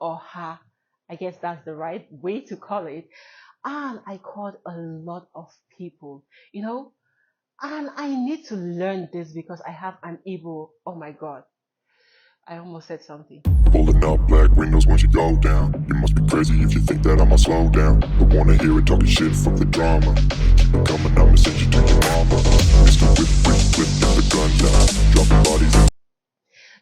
or her. I guess that's the right way to call it. And I called a lot of people, and I need to learn this because I have an Igbo. Oh my God. I almost said something. Pulling up black windows when you go down. You must be crazy if you think that I'ma slow down. Don't wanna hear it talking shit from the drama. Keep it coming, I'ma send you to your mama. Mr. Whip, whip, whip, get the gun down. Dropping bodies.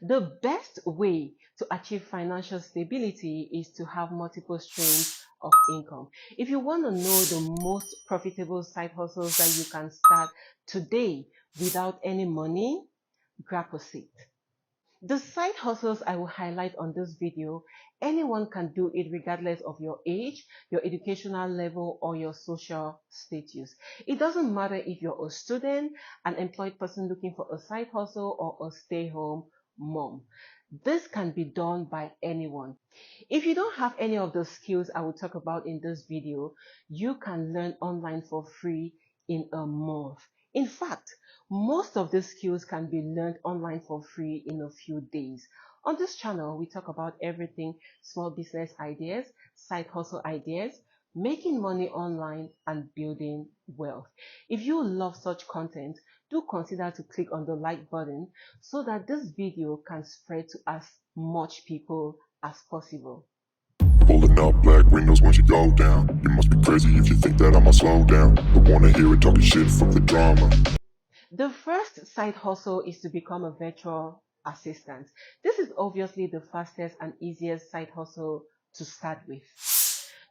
The best way to achieve financial stability is to have multiple streams of income. If you want to know the most profitable side hustles that you can start today without any money, grab a seat. The side hustles I will highlight on this video, anyone can do it regardless of your age, your educational level, or your social status. It doesn't matter if you're a student, an employed person looking for a side hustle, or a stay-home mom. This can be done by anyone. If you don't have any of the skills I will talk about in this video, you can learn online for free in a month. In fact, most of these skills can be learned online for free in a few days. On this channel, we talk about everything small business ideas, side hustle ideas, making money online, and building wealth. If you love such content, do consider to click on the like button so that this video can spread to as much people as possible. Pulling up black windows when you go down. You must be crazy if you think that I'ma slow down. Don't wanna hear it talking shit from the drama. The first side hustle is to become a virtual assistant. This is obviously the fastest and easiest side hustle to start with.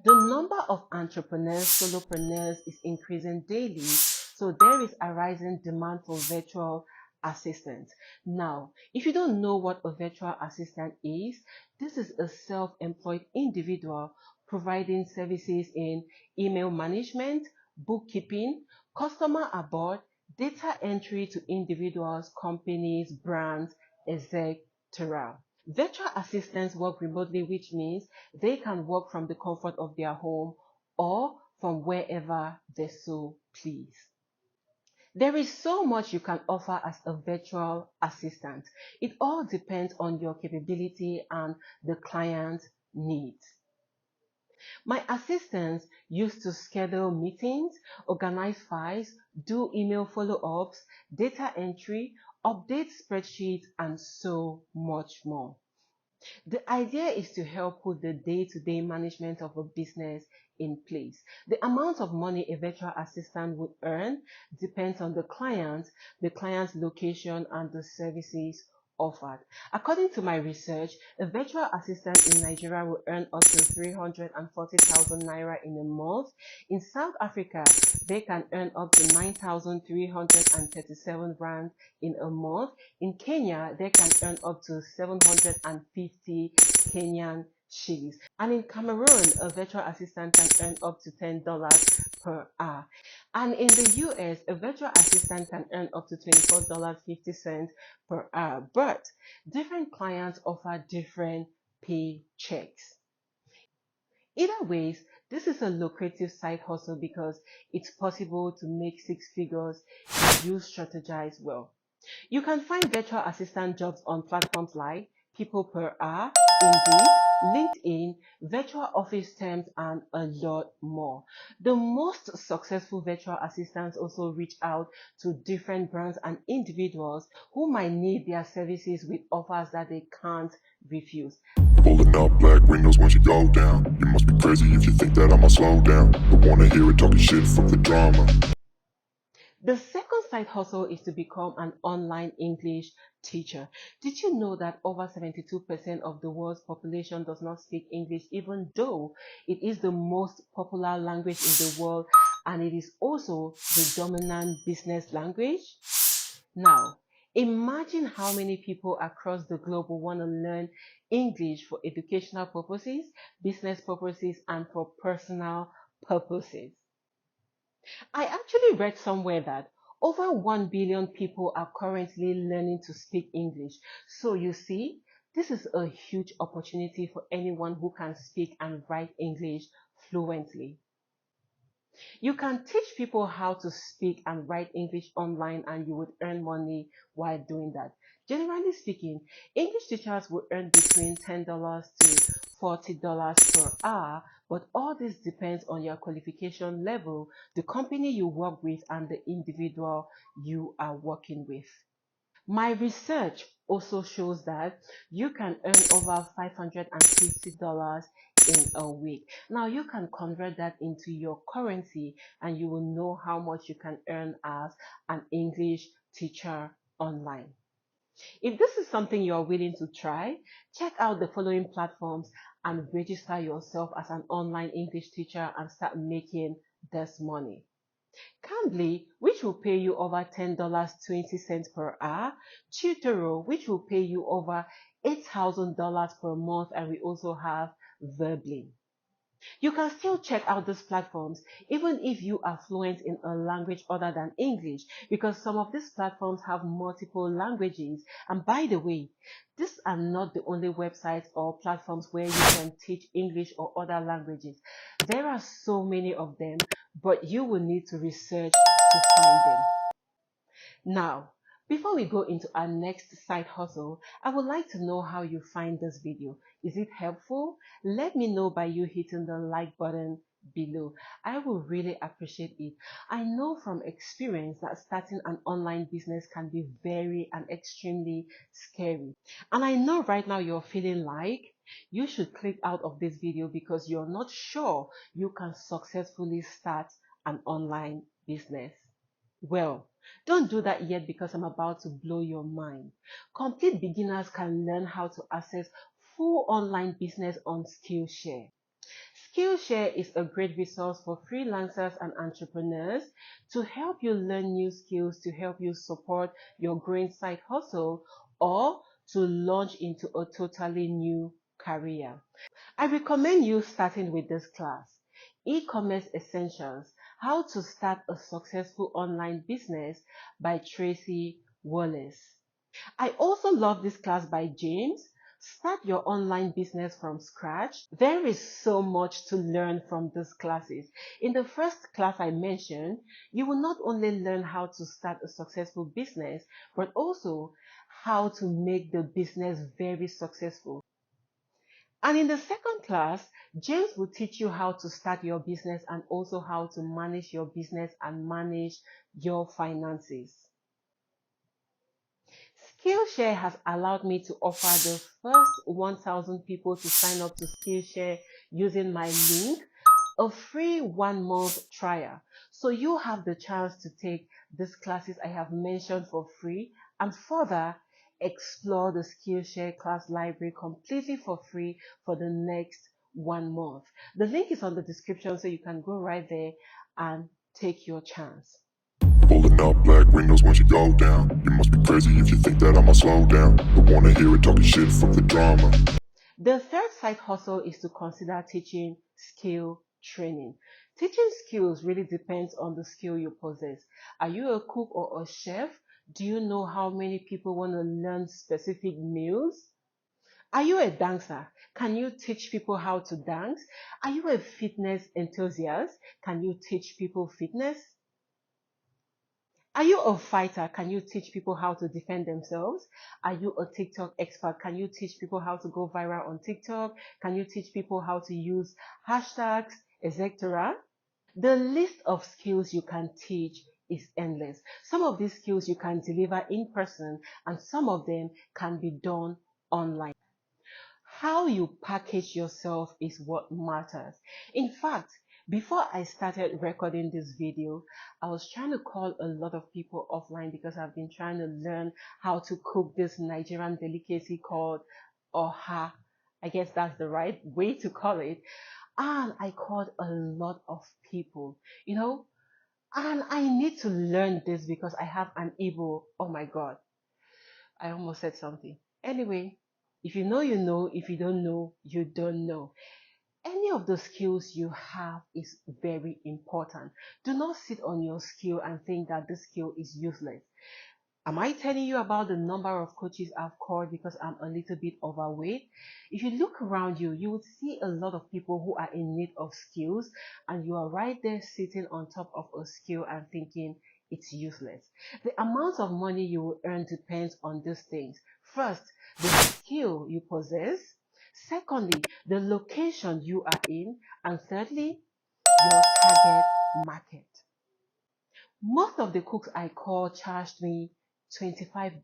The number of entrepreneurs, solopreneurs is increasing daily, so there is a rising demand for virtual assistants. Now, if you don't know what a virtual assistant is, this is a self-employed individual providing services in email management, bookkeeping, customer abort, data entry to individuals, companies, brands, etc. Virtual assistants work remotely, which means they can work from the comfort of their home or from wherever they so please. There is so much you can offer as a virtual assistant. It all depends on your capability and the client's needs. My assistants used to schedule meetings, organize files, do email follow-ups, data entry, update spreadsheets, and so much more. The idea is to help put the day-to-day management of a business in place. The amount of money a virtual assistant would earn depends on the client's location, and the services offered. According to my research, a virtual assistant in Nigeria will earn up to 340,000 naira in a month. In South Africa, they can earn up to 9,337 rand in a month. In Kenya, they can earn up to 750 Kenyan shillings. And in Cameroon, a virtual assistant can earn up to $10 per hour. And in the US, a virtual assistant can earn up to $24.50 per hour. But different clients offer different paychecks. Either ways, this is a lucrative side hustle because it's possible to make six figures if you strategize well. You can find virtual assistant jobs on platforms like People Per Hour, Indeed, LinkedIn, virtual office terms, and a lot more. The most successful virtual assistants also reach out to different brands and individuals who might need their services with offers that they can't refuse. Pulling up black windows when you go down. You must be crazy if you think that I'ma slow down. Don't wanna hear it talking shit from the drama. The second side hustle is to become an online English teacher. Did you know that over 72% of the world's population does not speak English, even though it is the most popular language in the world and it is also the dominant business language? Now, imagine how many people across the globe will want to learn English for educational purposes, business purposes, and for personal purposes. I actually read somewhere that over 1 billion people are currently learning to speak English. So you see, this is a huge opportunity for anyone who can speak and write English fluently. You can teach people how to speak and write English online and you would earn money while doing that. Generally speaking, English teachers will earn between $10 to $40 per hour, but all this depends on your qualification level, the company you work with, and the individual you are working with. My research also shows that you can earn over $550 in a week. Now you can convert that into your currency and you will know how much you can earn as an English teacher online. If this is something you are willing to try, check out the following platforms and register yourself as an online English teacher and start making this money. 𝐓𝐇𝐈𝐒, which will pay you over $10.20 per hour, 𝐄𝐍𝐉𝐎𝐿, which will pay you over $8,000 per month, and we also have 𝐓𝐇𝐈𝐒. You can still check out these platforms even if you are fluent in a language other than English, because some of these platforms have multiple languages. And by the way, these are not the only websites or platforms where you can teach English or other languages. There are so many of them, but you will need to research to find them. Now, before we go into our next side hustle, I would like to know how you find this video. Is it helpful? Let me know by you hitting the like button below. I will really appreciate it. I know from experience that starting an online business can be very and extremely scary. And I know right now you're feeling like you should click out of this video because you're not sure you can successfully start an online business. Well, don't do that yet because I'm about to blow your mind. Complete beginners can learn how to access full online business on Skillshare. Skillshare is a great resource for freelancers and entrepreneurs to help you learn new skills to help you support your growing side hustle or to launch into a totally new career. I recommend you starting with this class, E-Commerce Essentials, How to Start a Successful Online Business by Tracy Wallace. I also love this class by James, Start Your Online Business from Scratch. There is so much to learn from these classes. In the first class I mentioned, you will not only learn how to start a successful business, but also how to make the business very successful. And in the second class, James will teach you how to start your business and also how to manage your business and manage your finances. Skillshare has allowed me to offer the first 1,000 people to sign up to Skillshare using my link, a free 1-month trial. So you have the chance to take these classes I have mentioned for free and further explore the Skillshare class library completely for free for the next 1 month. The link is on the description so you can go right there and take your chance. Pulling up black windows once you go down. You must be crazy if you think that I'ma slow down. Don't wanna hear it talking shit from the drama. The third side hustle is to consider teaching skill training. Teaching skills really depends on the skill you possess. Are you a cook or a chef? Do you know how many people want to learn specific meals? Are you a dancer? Can you teach people how to dance? Are you a fitness enthusiast? Can you teach people fitness? Are you a fighter? Can you teach people how to defend themselves? Are you a TikTok expert? Can you teach people how to go viral on TikTok? Can you teach people how to use hashtags, etc.? The list of skills you can teach is endless. Some of these skills you can deliver in person and some of them can be done online. How you package yourself is what matters. In fact, before I started recording this video, I was trying to call a lot of people offline because I've been trying to learn how to cook this Nigerian delicacy called oha. I guess that's the right way to call it. And I called a lot of people, and I need to learn this because I have an Igbo. Oh my God. I almost said something. Anyway, if you know, you know. If you don't know, you don't know. Any of the skills you have is very important. Do not sit on your skill and think that this skill is useless. Am I telling you about the number of coaches I've called because I'm a little bit overweight? If you look around you, you would see a lot of people who are in need of skills, and you are right there sitting on top of a skill and thinking it's useless. The amount of money you will earn depends on these things. First, the skill you possess. Secondly, the location you are in. And thirdly, your target market. Most of the cooks I call charged me $25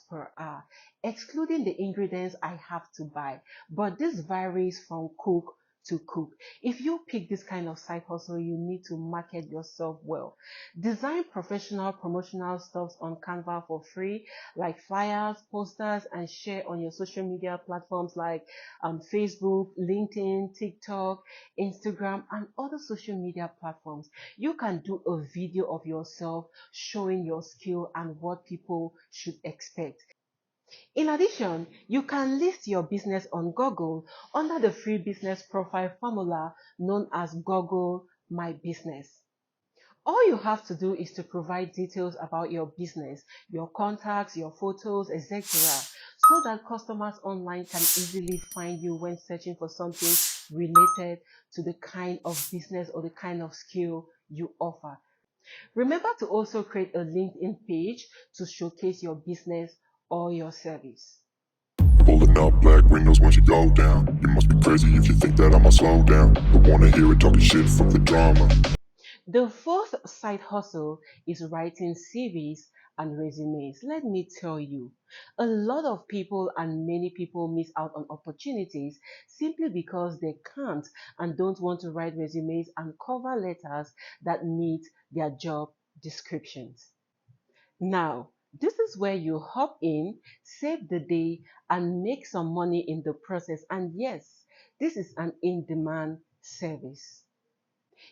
per hour, excluding the ingredients I have to buy. But this varies from cook to cook. If you pick this kind of side hustle, you need to market yourself well. Design professional promotional stuff on Canva for free, like flyers, posters, and share on your social media platforms like Facebook, LinkedIn, TikTok, Instagram, and other social media platforms. You can do a video of yourself showing your skill and what people should expect. In addition, you can list your business on Google under the free business profile formula known as Google My Business. All you have to do is to provide details about your business, your contacts, your photos, etc., so that customers online can easily find you when searching for something related to the kind of business or the kind of skill you offer. Remember to also create a LinkedIn page to showcase your business or your service. Pulling up black windows once you go down. You must be crazy if you think that I'ma slow down. Don't wanna hear it talking shit from the drama. The fourth side hustle is writing CVs and resumes. Let me tell you, a lot of people and many people miss out on opportunities simply because they can't and don't want to write resumes and cover letters that meet their job descriptions. Now, this is where you hop in, save the day, and make some money in the process. And yes, this is an in-demand service.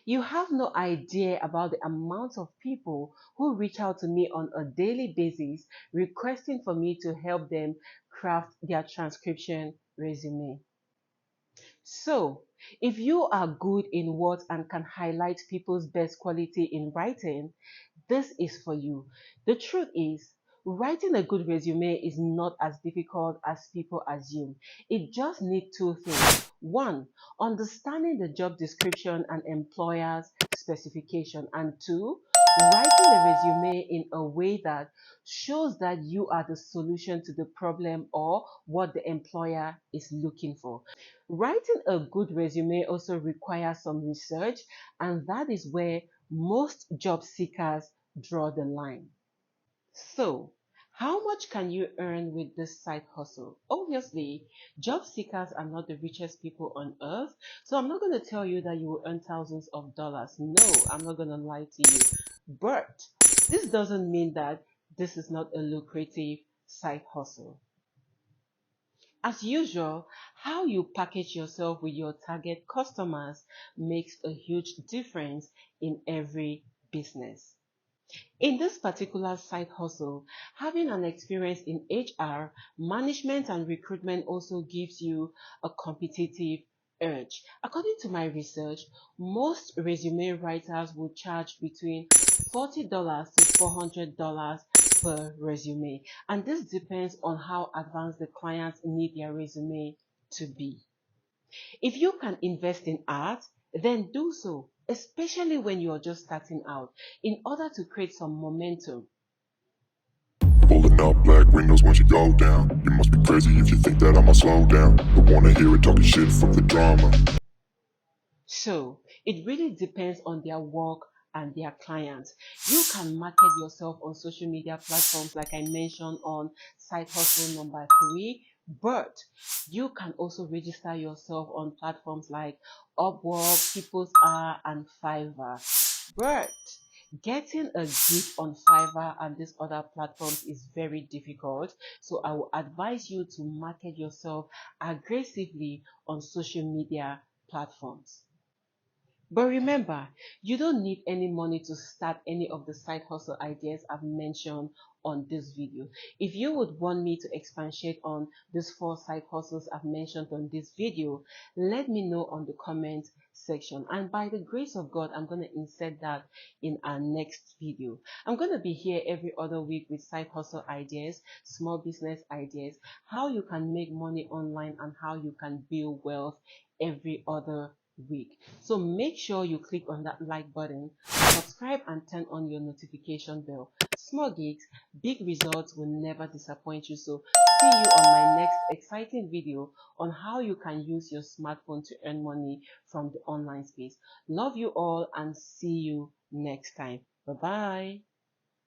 You have no idea about the amount of people who reach out to me on a daily basis requesting for me to help them craft their transcription resume. So, if you are good in words and can highlight people's best quality in writing, this is for you. The truth is, writing a good resume is not as difficult as people assume. It just needs two things. One, understanding the job description and employer's specification. And two, writing the resume in a way that shows that you are the solution to the problem or what the employer is looking for. Writing a good resume also requires some research, and that is where most job seekers draw the line. So, how much can you earn with this side hustle? Obviously, job seekers are not the richest people on earth, so I'm not going to tell you that you will earn thousands of dollars. No, I'm not going to lie to you. But this doesn't mean that this is not a lucrative side hustle. As usual, how you package yourself with your target customers makes a huge difference in every business. In this particular side hustle, having an experience in HR, management, and recruitment also gives you a competitive edge. According to my research, most resume writers will charge between $40 to $400 per resume, and this depends on how advanced the clients need their resume to be. If you can invest in art, then do so, especially when you're just starting out, in order to create some momentum. Pulling up black windows once you go down. You must be crazy if you think that I'ma slow down. Don't wanna hear it talking shit from the drama. So, it really depends on their work and their clients. You can market yourself on social media platforms like I mentioned on side hustle number 3, but you can also register yourself on platforms like Upwork, People's R, and Fiverr. But getting a gig on Fiverr and these other platforms is very difficult. So I will advise you to market yourself aggressively on social media platforms. But remember, you don't need any money to start any of the side hustle ideas I've mentioned on this video. If you would want me to expatiate on these 4 side hustles I've mentioned on this video, let me know on the comment section. And by the grace of God, I'm going to insert that in our next video. I'm going to be here every other week with side hustle ideas, small business ideas, how you can make money online and how you can build wealth every other week. So make sure you click on that like button, subscribe, and turn on your notification bell Small gigs, big results will never disappoint you. So see you on my next exciting video on how you can use your smartphone to earn money from the online space. Love you all and see you next time. Bye-bye.